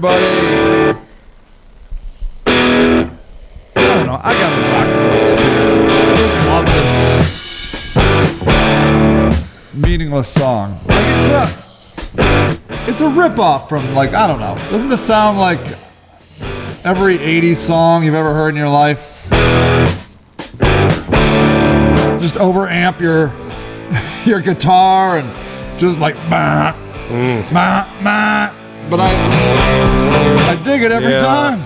everybody. I don't know. I got a rock and roll spirit. Just love this meaningless song. Like it's a ripoff from, like, I don't know. Doesn't this sound like every 80s song you've ever heard in your life? Just overamp your guitar and just like bah, bah, bah. But I dig it every time.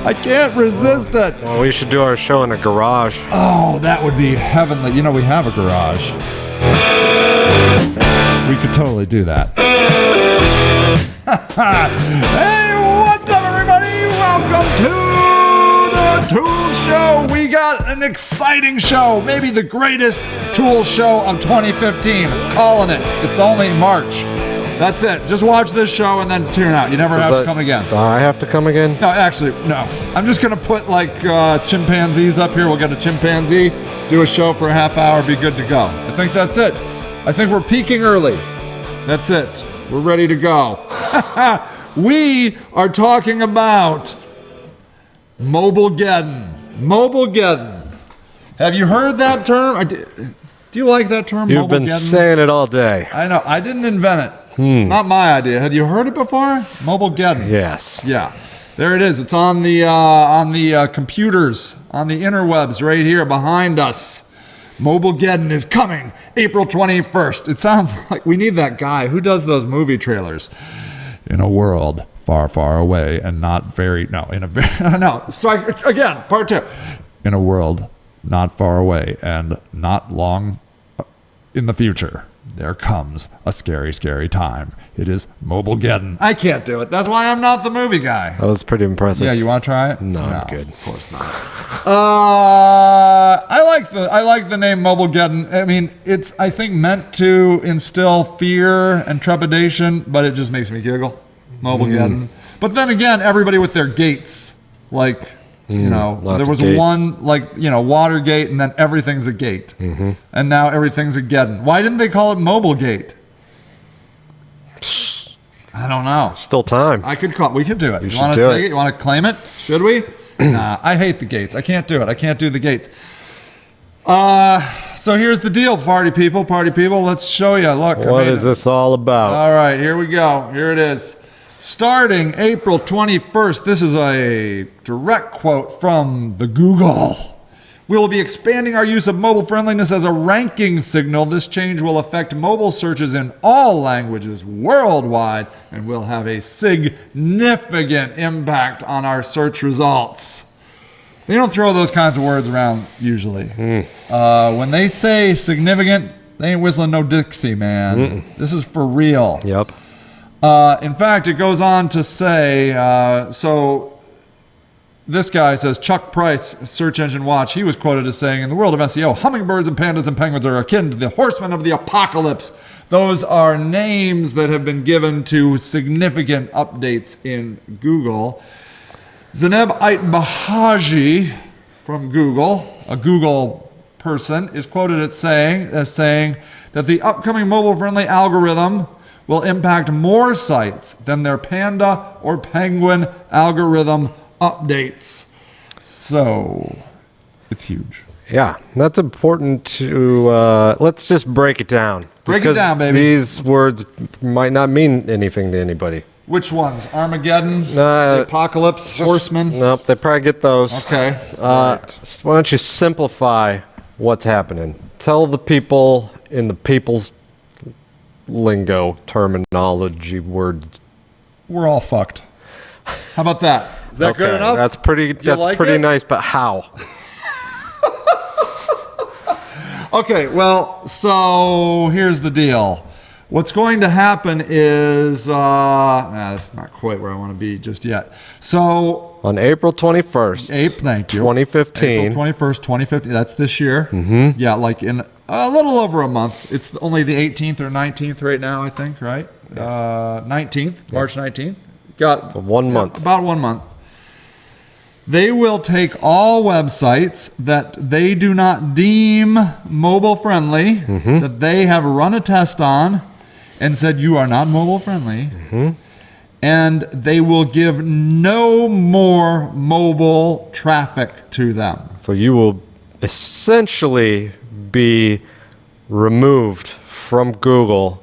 I can't resist it. Well, we should do our show in a garage. Oh, that would be heavenly. You know, we have a garage. We could totally do that. Hey, what's up, everybody? Welcome to the Tool Show. We got an exciting show. Maybe the greatest Tool show of 2015. I'm calling it. It's only March. That's it. Just watch this show and then tune out. You never have to come again. I have to come again? No, actually, no. I'm just going to put, like, chimpanzees up here. We'll get a chimpanzee, do a show for a half hour, be good to go. I think that's it. I think we're peaking early. That's it. We're ready to go. We are talking about MOBILEGDDON. MOBILEGDDON. Have you heard that term? Do you like that term, You've been saying it all day. I know. I didn't invent it. It's not my idea. Had you heard it before? MOBILEGDDON. Yes. Yeah. There it is. It's on the computers, on the interwebs right here behind us. MOBILEGDDON is coming April 21st. It sounds like we need that guy who does those movie trailers. In a world far, far away and not very, no, in a very, no, strike again, part two. In a world not far away and not long in the future, there comes a scary, scary time. It is MOBILEGDDON. I can't do it. That's why I'm not the movie guy. That was pretty impressive. Yeah, you want to try it? No, I'm good. Of course not. I like the name MOBILEGDDON. I mean, it's, I think, meant to instill fear and trepidation, but it just makes me giggle. MOBILEGDDON. But then again, everybody with their gates, like, you know, there was one, like, you know, Watergate, and then everything's a gate. And now everything's a Geddon. Why didn't they call it MOBILEGATE? I don't know. Still time. We could do it. You want should to do take it. it? You want to claim it? Should we? Nah, I hate the gates. I can't do it. I can't do the gates. So here's the deal, party people. Let's show you. Look. What is this all about? All right, here we go. Here it is. Starting April 21st, this is a direct quote from the Google. We will be expanding our use of mobile friendliness as a ranking signal. This change will affect mobile searches in all languages worldwide and will have a significant impact on our search results. They don't throw those kinds of words around usually. When they say significant, they ain't whistling no Dixie, man. This is for real. Yep. In fact, it goes on to say, so this guy says, Chuck Price, Search Engine Watch, he was quoted as saying, in the world of SEO, hummingbirds and pandas and penguins are akin to the horsemen of the apocalypse. Those are names that have been given to significant updates in Google. Zaneb Ait-Bahaji from Google, a Google person, is quoted as saying that the upcoming mobile-friendly algorithm will impact more sites than their panda or penguin algorithm updates. So, it's huge. Yeah, that's important to, let's just break it down. Break it down, baby. These words might not mean anything to anybody. Which ones? Armageddon? The apocalypse? Horsemen? Nope, they probably get those. Okay. Why don't you simplify what's happening? Tell the people in the people's lingo, terminology, words. We're all fucked. How about that? Is that good enough? That's pretty. That's like pretty it? nice. But how? Okay. Well, so here's the deal. What's going to happen is that's not quite where I want to be just yet. So on April 21st, thank you. 2015. April 21st, 2015. That's this year. Yeah, like in a little over a month. It's only the 18th or 19th right now, I think, right? Yes. 19th, March 19th. Got So 1 month. About 1 month. They will take all websites that they do not deem mobile friendly, that they have run a test on, and said, you are not mobile friendly. And they will give no more mobile traffic to them. So you will essentially be removed from Google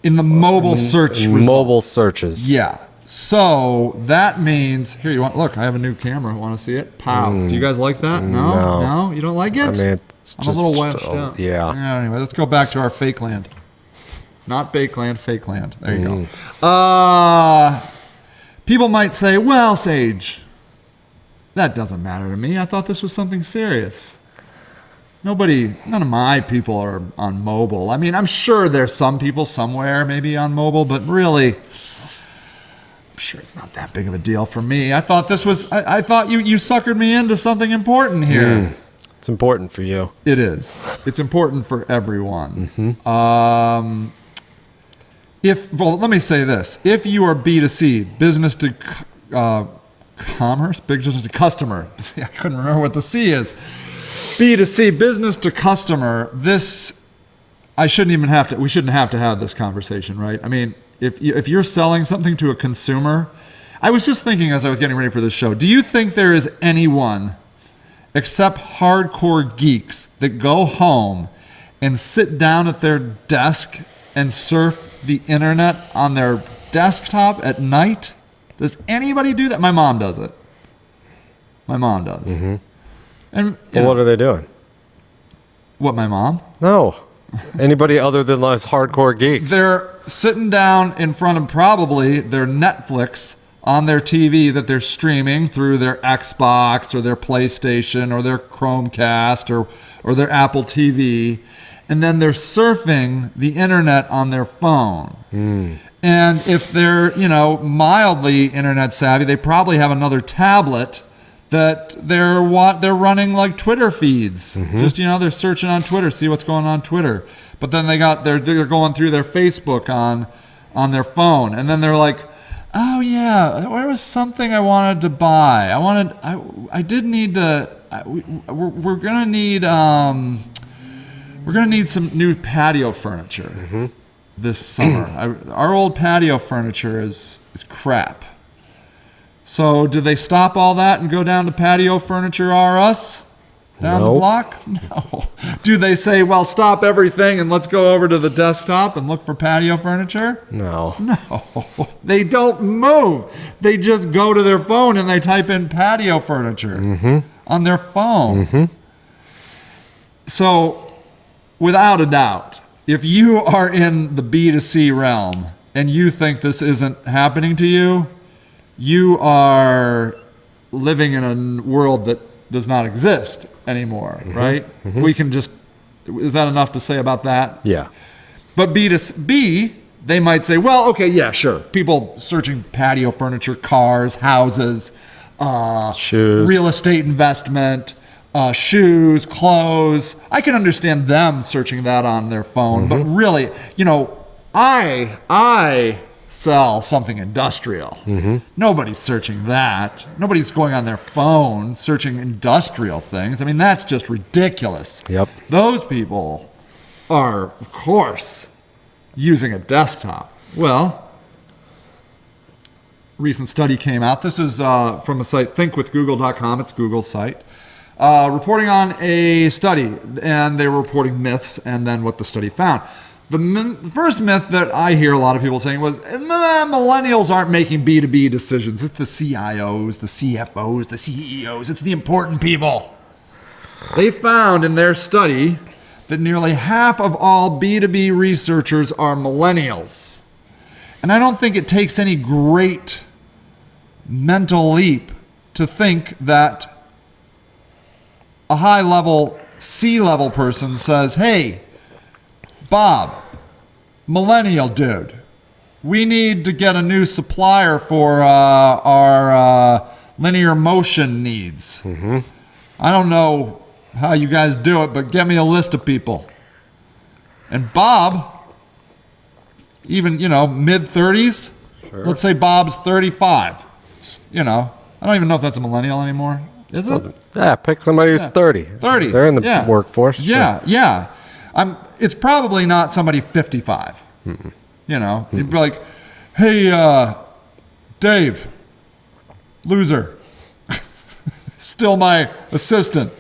In the mobile search results. mobile searches. Yeah. So that means, here, you want, look, I have a new camera. Want to see it? Pow. Do you guys like that? No? No? You don't like it? I mean, it's I'm just a little wedged out. Yeah. Anyway, let's go back to our fake land. Not bake land, fake land. There you go. People might say, well, Sage, that doesn't matter to me. I thought this was something serious. None of my people are on mobile. I mean, I'm sure there's some people somewhere maybe on mobile, but really, I'm sure it's not that big of a deal for me. I thought this was, I thought you suckered me into something important here. It's important for you. It is. It's important for everyone. Let me say this. If you are B2C, business to commerce, business to customer. See, I couldn't remember what the C is. B2C, business to customer. This, we shouldn't have to have this conversation, right? I mean, if you're selling something to a consumer, I was just thinking as I was getting ready for this show, do you think there is anyone except hardcore geeks that go home and sit down at their desk and surf the internet on their desktop at night? Does anybody do that? My mom does it. My mom does. And Well, what are they doing? What, my mom? No. Anybody other than those hardcore geeks. They're sitting down in front of probably their Netflix on their TV that they're streaming through their Xbox or their PlayStation or their Chromecast or their Apple TV. And then they're surfing the internet on their phone. And if they're, mildly internet savvy, they probably have another tablet that they're running like Twitter feeds. Just, they're searching on Twitter, see what's going on Twitter. But then they're going through their Facebook on their phone. And then they're like, oh yeah, there was something I wanted to buy. I did need to, we're going to need some new patio furniture this summer. Our old patio furniture is crap. So did they stop all that and go down to Patio Furniture R Us down the block? No. Do they say, well, stop everything and let's go over to the desktop and look for patio furniture? No. No. They don't move. They just go to their phone and they type in patio furniture on their phone. So without a doubt, if you are in the B2C realm and you think this isn't happening to you, you are living in a world that does not exist anymore, right? We can just, is that enough to say about that? Yeah. But B2B, they might say, well, okay, yeah, sure. People searching patio furniture, cars, houses, Shoes. real estate investment, shoes, clothes. I can understand them searching that on their phone, but really, I sell something industrial. Nobody's searching that. Nobody's going on their phone searching industrial things. I mean, that's just ridiculous. Yep. Those people are, of course, using a desktop. Well, recent study came out. This is from a site, thinkwithgoogle.com. It's Google's site. Reporting on a study, and they were reporting myths and then what the study found. The first myth that I hear a lot of people saying was, millennials aren't making B2B decisions. It's the CIOs, the CFOs, the CEOs. It's the important people. They found in their study that nearly half of all B2B researchers are millennials. And I don't think it takes any great mental leap to think that a high-level, C-level person says, hey, Bob, millennial dude, we need to get a new supplier for our linear motion needs. I don't know how you guys do it, but get me a list of people. And Bob, even, mid-30s, let's say Bob's 35. I don't even know if that's a millennial anymore. Is it? Yeah, pick somebody who's 30. 30. They're in the workforce. Yeah, Sure. yeah. It's probably not somebody 55. You know, you'd be like, hey, Dave, loser, still my assistant.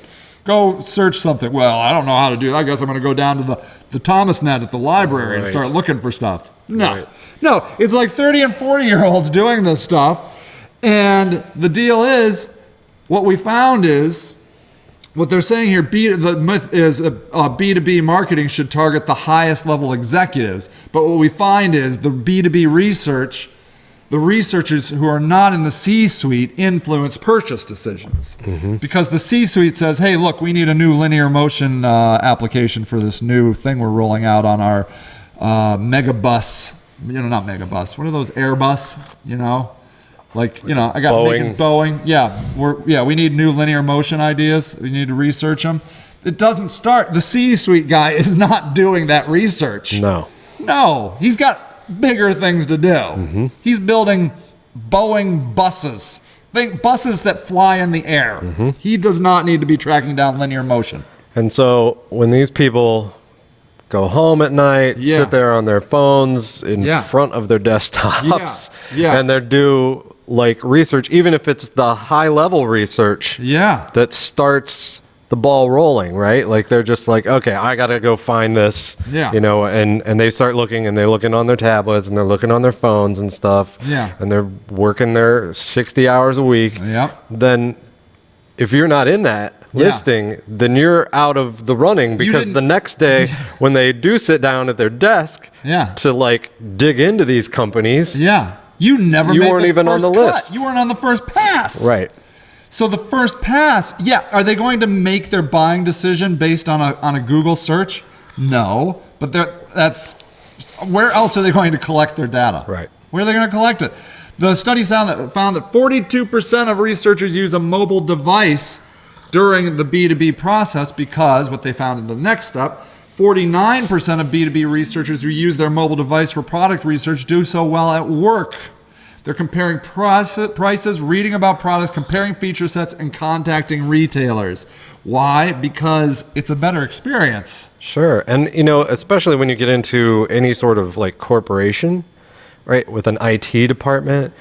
Go search something. Well, I don't know how to do that. I guess I'm going to go down to the Thomas Net at the library and start looking for stuff. No, no, it's like 30 and 40-year-olds doing this stuff. And the deal is, what we found is, what they're saying here, the myth is B2B marketing should target the highest level executives. But what we find is the B2B research, the researchers who are not in the C-suite influence purchase decisions. Because the C-suite says, hey, look, we need a new linear motion application for this new thing we're rolling out on our megabus. Not megabus. What are those? Airbus, Like, I got Boeing. Yeah, we need new linear motion ideas. We need to research them. It doesn't start. The C-suite guy is not doing that research. No, he's got bigger things to do. He's building Boeing buses. Think buses that fly in the air. He does not need to be tracking down linear motion. And so when these people go home at night, sit there on their phones in front of their desktops, and they're do like research, even if it's the high level research that starts the ball rolling, right? Like they're just like, okay, I gotta go find this, and they start looking, and they're looking on their tablets, and they're looking on their phones and stuff, and they're working their 60 hours a week. Then if you're not in that listing, then you're out of the running, because the next day when they do sit down at their desk to like dig into these companies, you weren't even on the list. You weren't on the first pass. Right. So the first pass, are they going to make their buying decision based on a Google search? No, but that's where else are they going to collect their data? Right. Where are they going to collect it? The study found that 42% of researchers use a mobile device during the B2B process, because what they found in the next step, 49% of B2B researchers who use their mobile device for product research do so while at work. They're comparing prices, reading about products, comparing feature sets, and contacting retailers. Why? Because it's a better experience. Sure. And, especially when you get into any sort of like corporation, right, with an IT department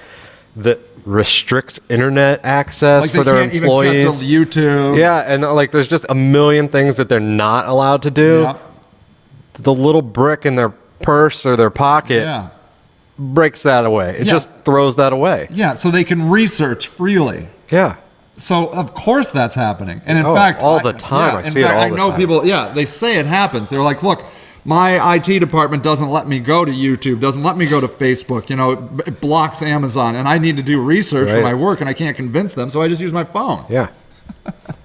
that restricts internet access for their employees. Like they can't even get to YouTube. Yeah, and like there's just a million things that they're not allowed to do. The little brick in their purse or their pocket breaks that away. It just throws that away. Yeah, so they can research freely. Yeah. So of course that's happening. And in fact, all the time. I see it all the time. I know people, they say it happens. They're like, look, my IT department doesn't let me go to YouTube, doesn't let me go to Facebook, it blocks Amazon, and I need to do research for my work, and I can't convince them, so I just use my phone. Yeah.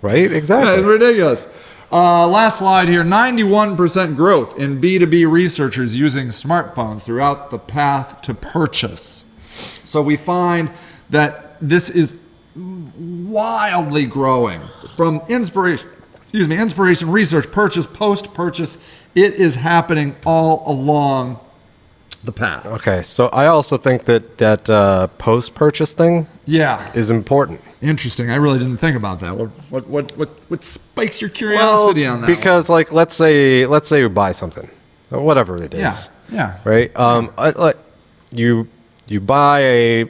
Right? Exactly. Yeah, it's ridiculous. Last slide here, 91% growth in B2B researchers using smartphones throughout the path to purchase. So we find that this is wildly growing from inspiration, research, purchase, post-purchase. It is happening all along the path. Okay, so I also think that post-purchase thing is important. Interesting. I really didn't think about that. What spikes your curiosity on that? Because like let's say you buy something, whatever it is. Right? You buy a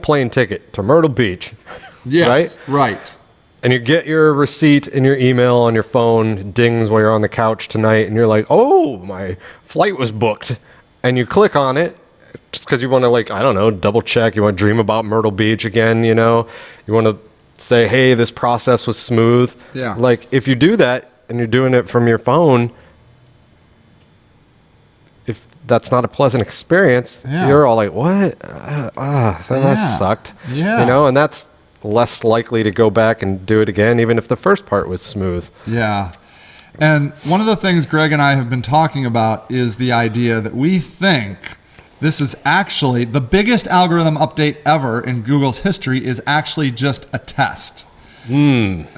plane ticket to Myrtle Beach. Yes. Right. And you get your receipt in your email on your phone, dings while you're on the couch tonight, and you're like, oh, my flight was booked. And you click on it just because you want to, like, I don't know, double check. You want to dream about Myrtle Beach again, You want to say, hey, this process was smooth. Yeah. Like, if you do that and you're doing it from your phone, if that's not a pleasant experience, you're all like, what? That sucked. Yeah. And that's less likely to go back and do it again, even if the first part was smooth. Yeah. And one of the things Greg and I have been talking about is the idea that we think this is actually the biggest algorithm update ever in Google's history is actually just a test. That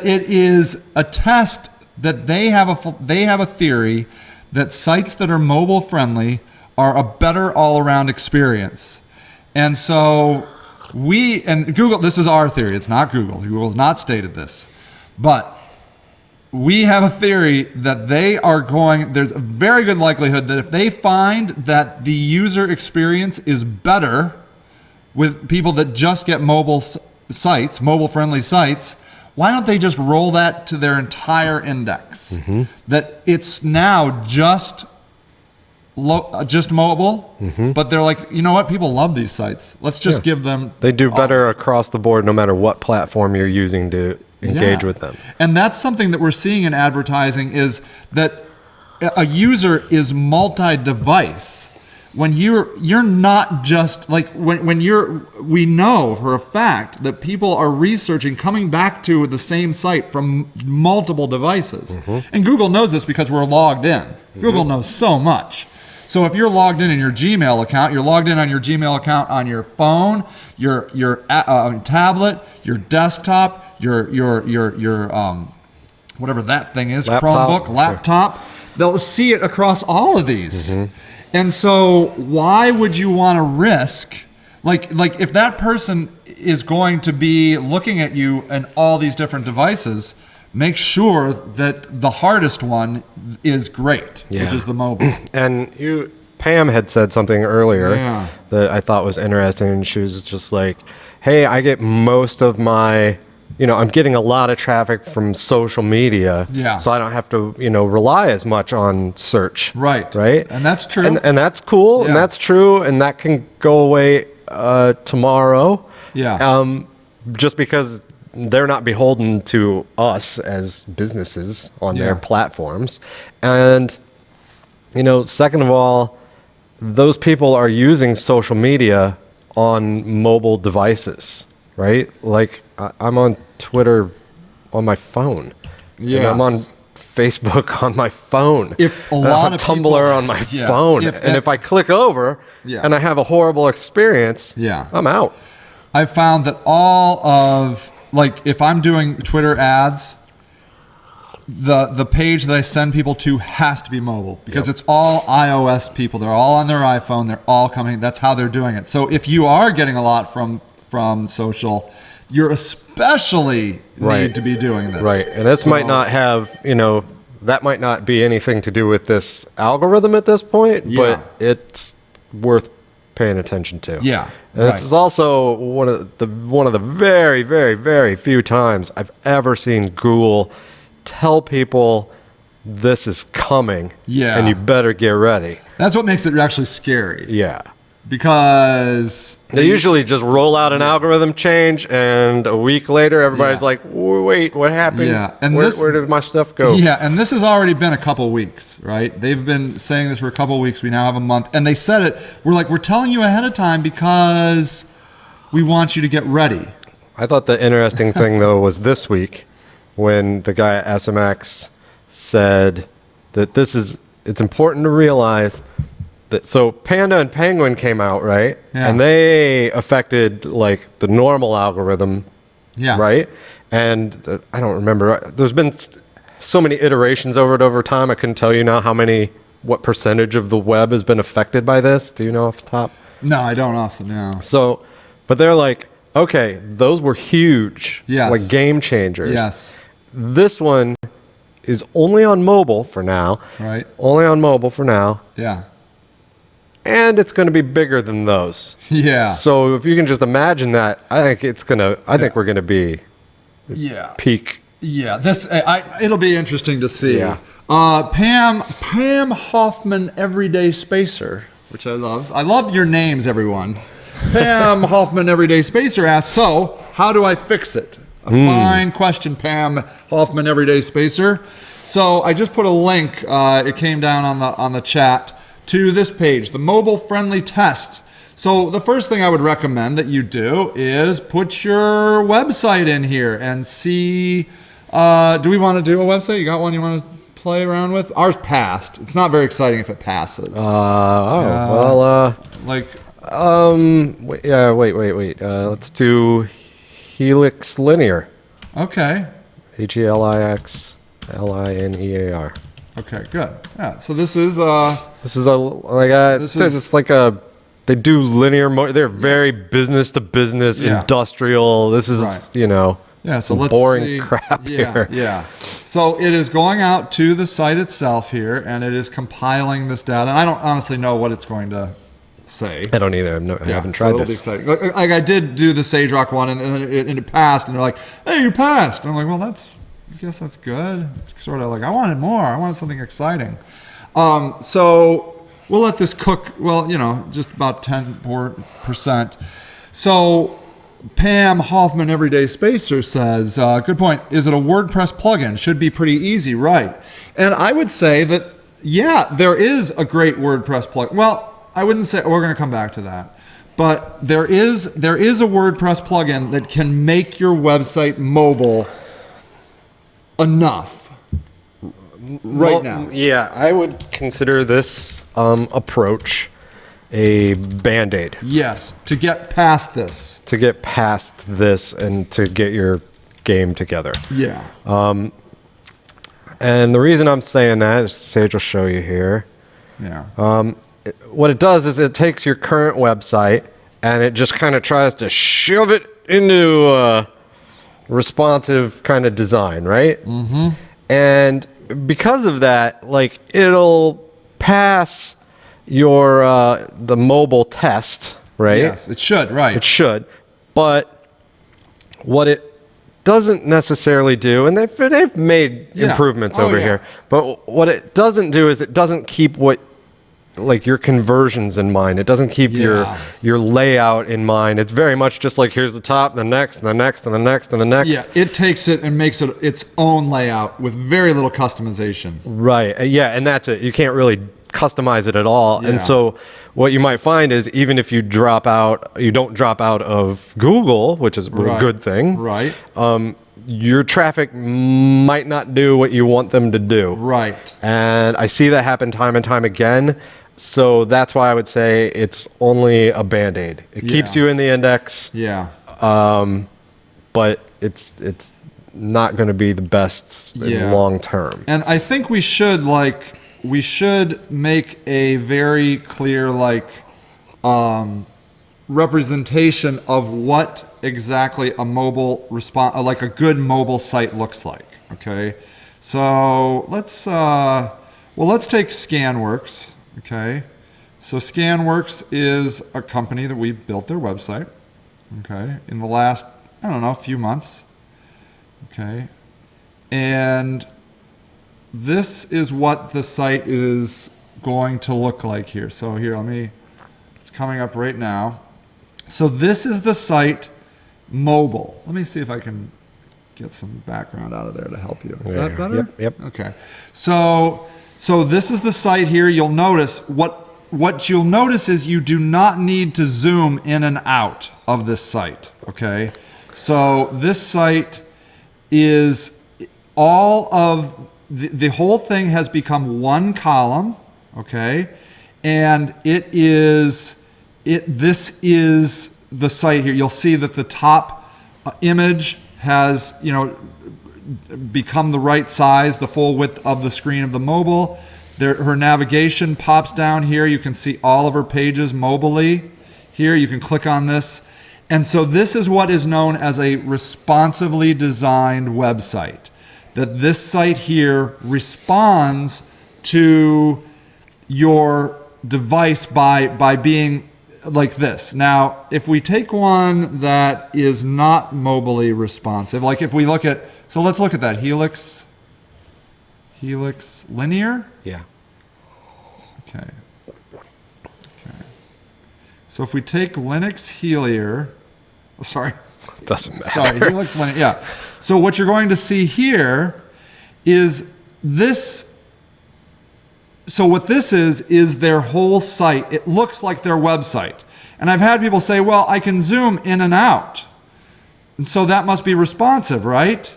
it is a test that they have a theory that sites that are mobile friendly are a better all-around experience. And so Google, this is our theory, it's not Google. Google has not stated this. But we have a theory that there's a very good likelihood that if they find that the user experience is better with people that just get mobile friendly sites, why don't they just roll that to their entire index? That it's now just mobile, but they're like, you know what? People love these sites. Let's just give them. They do better across the board, no matter what platform you're using to engage with them. And that's something that we're seeing in advertising, is that a user is multi-device. When you're not just like we know for a fact that people are researching, coming back to the same site from multiple devices. And Google knows this because we're logged in. Google knows so much. So if you're logged in your Gmail account, you're logged in on your Gmail account on your phone, your tablet, your desktop, your whatever that thing is, Chromebook, laptop. They'll see it across all of these. And so why would you want to risk, like if that person is going to be looking at you in all these different devices, make sure that the hardest one is great, which is the mobile. And Pam had said something earlier that I thought was interesting, and she was just like, hey, I get most of my, I'm getting a lot of traffic from social media, so I don't have to, rely as much on search. Right. And that's true. And that's cool, and that's true, and that can go away tomorrow. Just because they're not beholden to us as businesses on their platforms. And, second of all, those people are using social media on mobile devices, right? Like, I'm on Twitter on my phone. And I'm on Facebook on my phone. If a lot of Tumblr people, on my phone. If I click over and I have a horrible experience, I'm out. I've found that all of, if I'm doing Twitter ads, the page that I send people to has to be mobile, because it's all iOS people. They're all on their iPhone. They're all coming. That's how they're doing it. So if you are getting a lot from social, you're especially need to be doing this. Right. And this might not have, that might not be anything to do with this algorithm at this point, but it's worth paying attention to. And this is also one of the very, very, very few times I've ever seen Google tell people this is coming and you better get ready. That's what makes it actually scary. Because they usually just roll out an algorithm change, and a week later everybody's like, wait, what happened? And where did my stuff go? And this has already been a couple weeks, right? They've been saying this for a couple weeks. We now have a month, and they said it. We're telling you ahead of time because we want you to get ready. I thought the interesting thing though was this week when the guy at SMX said that it's important to realize that, so Panda and Penguin came out, right? And they affected the normal algorithm, right? And I don't remember. There's been so many iterations over time. I couldn't tell you now what percentage of the web has been affected by this. Do you know off the top? No, I don't often know. So, but they're like, okay, those were huge, game changers. This one is only on mobile for now. Only on mobile for now. And it's going to be bigger than those. So if you can just imagine that, I think we're going to be peak. It'll be interesting to see. Pam Hoffman, Everyday Spacer, which I love. I love your names, everyone. Pam Hoffman, Everyday Spacer asks, so how do I fix it? A fine question, Pam Hoffman, Everyday Spacer. So I just put a link. It came down on the chat to this page, the mobile friendly test. So the first thing I would recommend that you do is put your website in here and see. Do we want to do a website? You got one you want to play around with? Ours passed. It's not very exciting if it passes. Wait. Let's do Helix Linear. Okay. HELIXLINEAR. Okay, good. Yeah. So this is they do linear. They're very business to business, industrial. This is so let's boring see. crap here. So it is going out to the site itself here, and it is compiling this data. And I don't honestly know what it's going to say. I don't either. I haven't tried this. Exciting. Like I did do the SageRock one, and it passed, and they're like, "Hey, you passed." And I'm like, "Well, I guess that's good." It's sort of like I wanted more. I wanted something exciting. So we'll let this cook. Well, just about 10%. So Pam Hoffman, Everyday Spacer, says, "Good point. Is it a WordPress plugin? Should be pretty easy, right?" And I would say that there is a great WordPress plugin. Well, I wouldn't say we're going to come back to that, but there is a WordPress plugin that can make your website mobile enough now. Yeah, I would consider this approach a band-aid. Yes, to get past this. To get past this and to get your game together. Yeah. And the reason I'm saying that is Sage will show you here. Yeah. What it does is it takes your current website and it just kind of tries to shove it into a responsive kind of design, right? Mm-hmm. And because of that, like, it'll pass your the mobile test, right? Yes, it should, right. It should. But what it doesn't necessarily do, and they've made improvements over here, but what it doesn't do is it doesn't keep your conversions in mind. It doesn't keep your layout in mind. It's very much just like, here's the top, the next, and the next, and the next, and the next. Yeah, it takes it and makes it its own layout with very little customization. Right. Yeah, and that's it. You can't really customize it at all. Yeah. And so what you might find is, even if you don't drop out of Google, which is a good thing. Right. Your traffic might not do what you want them to do. Right. And I see that happen time and time again. So that's why I would say it's only a band-aid. It keeps you in the index. Yeah. But it's not going to be the best in long term. And I think we should make a very clear representation of what exactly a mobile like a good mobile site looks like. Okay. So let's take ScanWorks. Okay. So ScanWorks is a company that we built their website. Okay. In the last, few months. Okay. And this is what the site is going to look like here. So here, it's coming up right now. So this is the site mobile. Let me see if I can get some background out of there to help you. Is that better? Yep. Okay. So this is the site here. You'll notice what you'll notice is you do not need to zoom in and out of this site. Okay. So this site is all of the whole thing has become one column. Okay. And this is the site here. You'll see that the top image has, become the right size, the full width of the screen of the mobile. Her navigation pops down here. You can see all of her pages mobily. Here, you can click on this. And so this is what is known as a responsively designed website. That this site here responds to your device by being like this. Now, if we take one that is not mobily responsive, like if we look at, so let's look at that Helix Linear. Yeah. Okay. So if we take Linux Helier, doesn't matter. Sorry, Helix Linear. Yeah. So what you're going to see here is this. So what this is their whole site. It looks like their website. And I've had people say, well, I can zoom in and out. And so that must be responsive, right?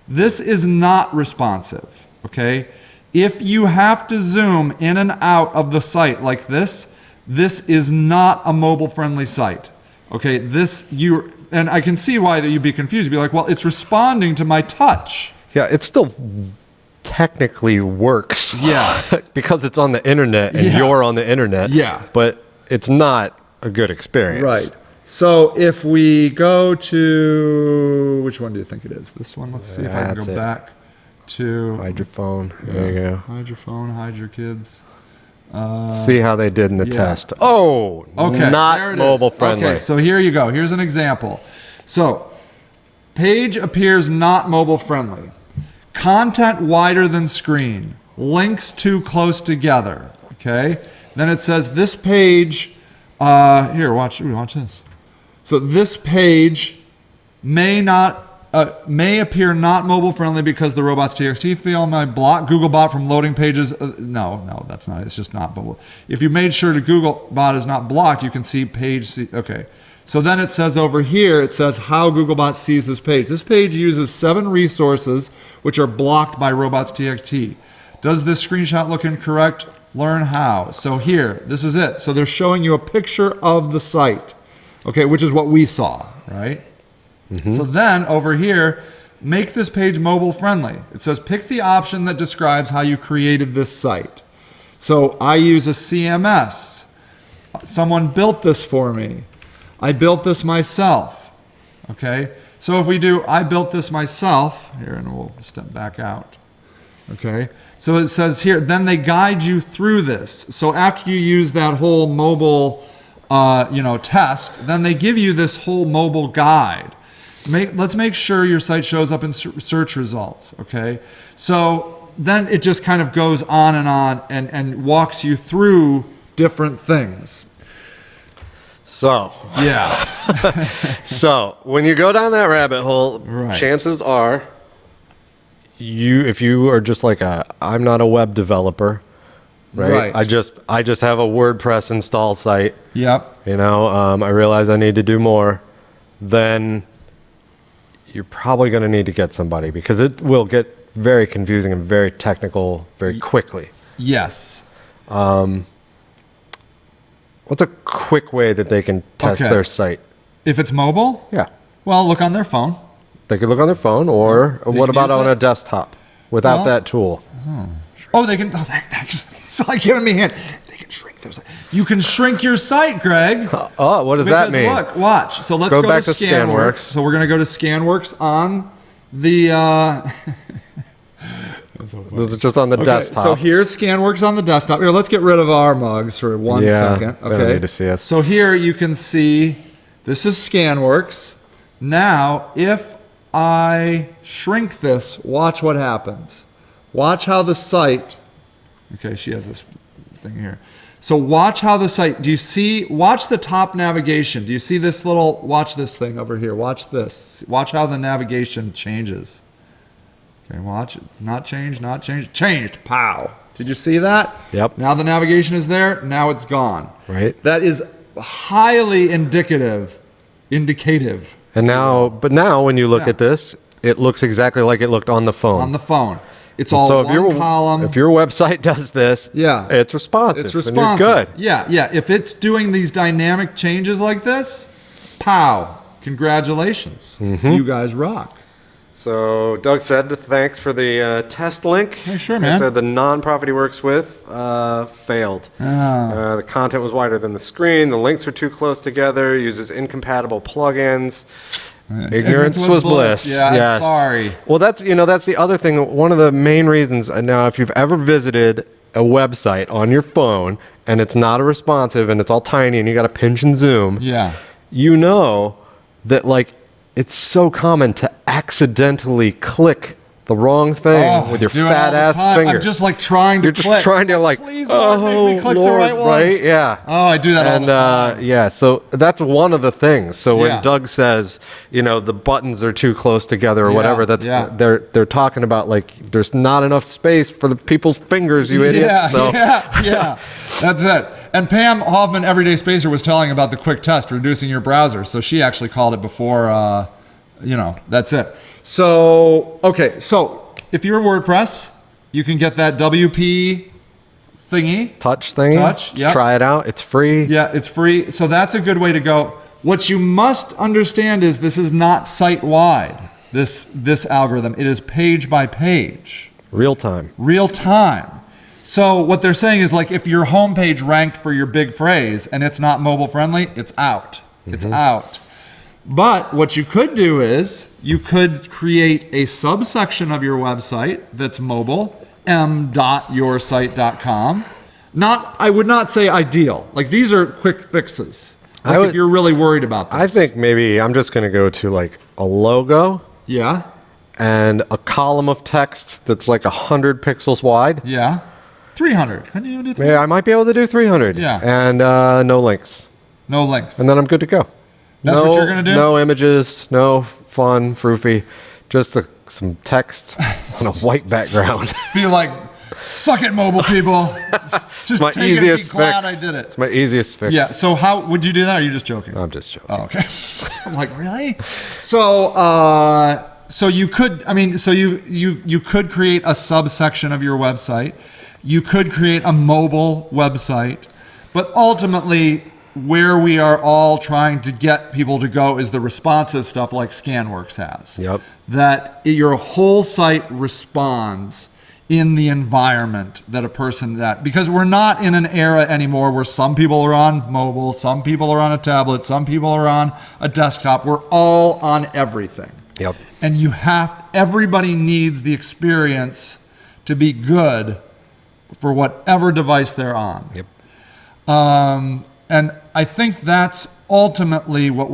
This is not responsive, okay? If you have to zoom in and out of the site like this is not a mobile-friendly site, okay? And I can see why that you'd be confused. You'd be like, well, it's responding to my touch. Yeah, it still technically works. Yeah. Because it's on the internet and you're on the internet. Yeah. But it's not a good experience. Right. So if we go to, which one do you think it is? This one? Let's see if I can go back. to hide your phone. There you go. Hide your phone. Hide your kids. See how they did in the test. Oh, okay, not mobile friendly. Okay, so here you go. Here's an example. So, page appears not mobile friendly. Content wider than screen. Links too close together. Okay. Then it says this page. Here, watch this. So this page may appear not mobile friendly because the robots.txt field might block Googlebot from loading pages. No, that's not. It's just not mobile. If you made sure the Googlebot is not blocked, you can see page. Okay. So then it says over here, it says how Googlebot sees this page. This page uses 7 resources which are blocked by robots.txt. Does this screenshot look incorrect? Learn how. So here, this is it. So they're showing you a picture of the site, okay, which is what we saw, right? So then over here, make this page mobile friendly. It says pick the option that describes how you created this site. So I use a CMS. Someone built this for me. I built this myself. Okay? So if we do I built this myself, here, and we'll step back out. Okay? So it says here, then they guide you through this. So after you use that whole mobile test, then they give you this whole mobile guide. Let's make sure your site shows up in search results, okay? So then it just kind of goes on and walks you through different things. So, yeah. So when you go down that rabbit hole, chances are if you are just like I'm not a web developer, right? I just have a WordPress install site. Yep. I realize I need to do more. Then you're probably going to need to get somebody because it will get very confusing and very technical very quickly. Yes. What's a quick way that they can test their site? If it's mobile? Yeah. Well, look on their phone. They could look on their phone, or what about on a desktop without that tool? Oh, they can. Oh, thanks. It's like giving me a hand. They can shrink their site. You can shrink your site, Greg. Oh, what does that mean? Look, watch. So let's go back to ScanWorks. So we're going to go to ScanWorks on the. This is just on the desktop. So here's ScanWorks on the desktop. Here, let's get rid of our mugs for 1 second. Okay. They don't need to see us. So here you can see this is ScanWorks. Now, if I shrink this, watch what happens. Watch how the site. Okay, she has this thing here. So watch how the site. Watch the top navigation. Do you see this watch this thing over here. Watch this. Watch how the navigation changes. Okay, watch it. Not change, not change. Changed. Pow. Did you see that? Yep. Now the navigation is there. Now it's gone. Right. That is highly indicative. And now when you look at this, it looks exactly like it looked on the phone. On the phone. It's all one column. If your website does this, it's responsive. It's responsive. And you're good. Yeah. If it's doing these dynamic changes like this, pow. Congratulations. You guys rock. So Doug said thanks for the test link. Hey, sure, man. He said the nonprofit he works with failed. Oh. The content was wider than the screen. The links were too close together. Uses incompatible plugins. Ignorance was bliss. Yeah, yes. I'm sorry. Well, that's the other thing. One of the main reasons. Now, if you've ever visited a website on your phone and it's not a responsive and it's all tiny and you got to pinch and zoom, you know that it's so common to accidentally click the wrong thing with your fat ass fingers. I'm just trying to click. You're just trying to please, Lord, make me click the right one. Right? Yeah. Oh, I do that all the time. Yeah, so that's one of the things. So when Doug says, the buttons are too close together or whatever, that's they're talking about there's not enough space for the people's fingers, you idiots. Yeah. That's it. And Pam Hoffman, Everyday Spacer, was telling about the quick test, reducing your browser. So she actually called it before, that's it. So, so if you're WordPress, you can get that WP thingy. Touch thingy. Yeah. Try it out. It's free. Yeah, it's free. So that's a good way to go. What you must understand is this is not site-wide, this algorithm. It is page by page. Real time. So what they're saying is if your homepage ranked for your big phrase and it's not mobile friendly, it's out. It's out. But what you could do is You could create a subsection of your website that's mobile, m.yoursite.com. I would not say ideal. Like, these are quick fixes. Like, if you're really worried about this. I think maybe I'm just going to go to like a logo. Yeah. And a column of text that's like 100 pixels wide. Yeah. 300. Couldn't you even do 300? Yeah, I might be able to do 300. Yeah. And no links. No links. And then I'm good to go. That's what you're going to do? No images, no fun, froofy. Just some text on a white background. Be like, suck it, mobile people. Just my take easiest it and be glad fix. I did it. It's my easiest fix. Yeah, so how would you do that, or are you just joking? I'm just joking. Oh, okay. I'm like, really? So you could, you could create a subsection of your website. You could create a mobile website. But ultimately, where we are all trying to get people to go is the responsive stuff like ScanWorks has. Yep. That your whole site responds in the environment that a person's at. Because we're not in an era anymore where some people are on mobile, some people are on a tablet, some people are on a desktop. We're all on everything. Yep. And everybody needs the experience to be good for whatever device they're on. Yep. And I think that's ultimately what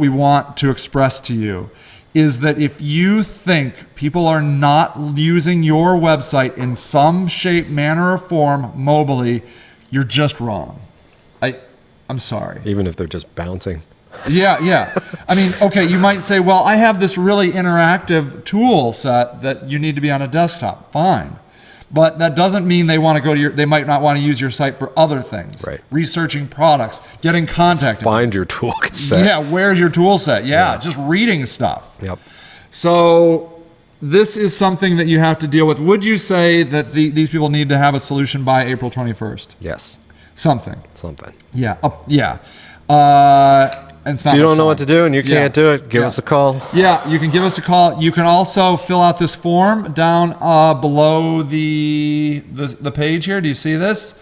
we want to express to you, is that if you think people are not using your website in some shape, manner, or form mobily, you're just wrong. I'm sorry. Even if they're just bouncing. Yeah. I mean, okay, you might say, well, I have this really interactive tool set that you need to be on a desktop. Fine. But that doesn't mean they might not want to use your site for other things. Right. Researching products, getting contacted. Find your tool set. Yeah, where's your tool set? Yeah, just reading stuff. Yep. So this is something that you have to deal with. Would you say that these people need to have a solution by April 21st? Yes. Something. Yeah. And it's not if you don't know what to do and you can't do it, give us a call. Yeah, you can give us a call. You can also fill out this form down below the page here. Do you see this?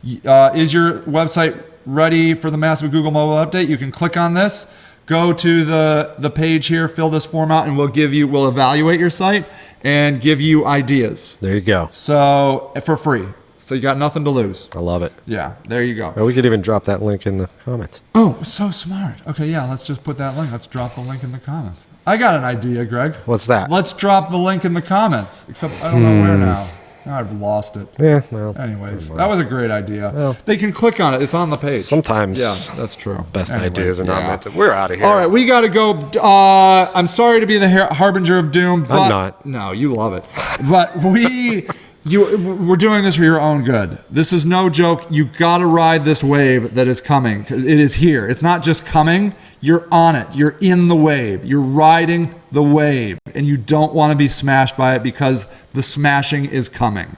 Is your website ready for the massive Google mobile update? You can click on this, go to the page here, fill this form out, and we'll evaluate your site and give you ideas. There you go. So for free. So you got nothing to lose. I love it. Yeah, there you go. Or we could even drop that link in the comments. Oh, so smart. Okay, yeah, let's just put that link. Let's drop the link in the comments. I got an idea, Greg. What's that? Let's drop the link in the comments. Except I don't know where now. Now I've lost it. Yeah, well. Anyways, that was a great idea. Well, they can click on it. It's on the page. Sometimes. Yeah, that's true. Best ideas are not meant to. We're out of here. All right, we got to go. I'm sorry to be the harbinger of doom. But, I'm not. No, you love it. But we're doing this for your own good. This is no joke. You got to ride this wave that is coming. It is here. It's not just coming. You're on it. You're in the wave. You're riding the wave. And you don't want to be smashed by it because the smashing is coming.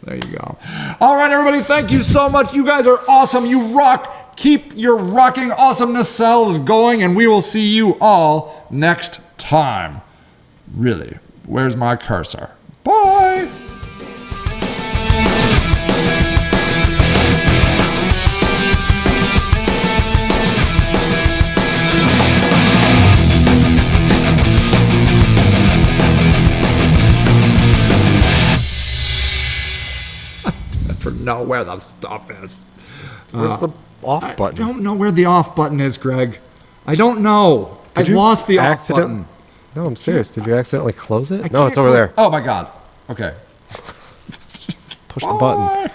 There you go. All right, everybody. Thank you so much. You guys are awesome. You rock. Keep your rocking awesomeness selves going. And we will see you all next time. Really. Where's my cursor? Bye. Never know where the stuff is. Where's the off button? I don't know where the off button is, Greg. I don't know. I lost the off button. No, I'm serious. Did you accidentally close it? No, it's over there. Oh my God. Okay. Push the button.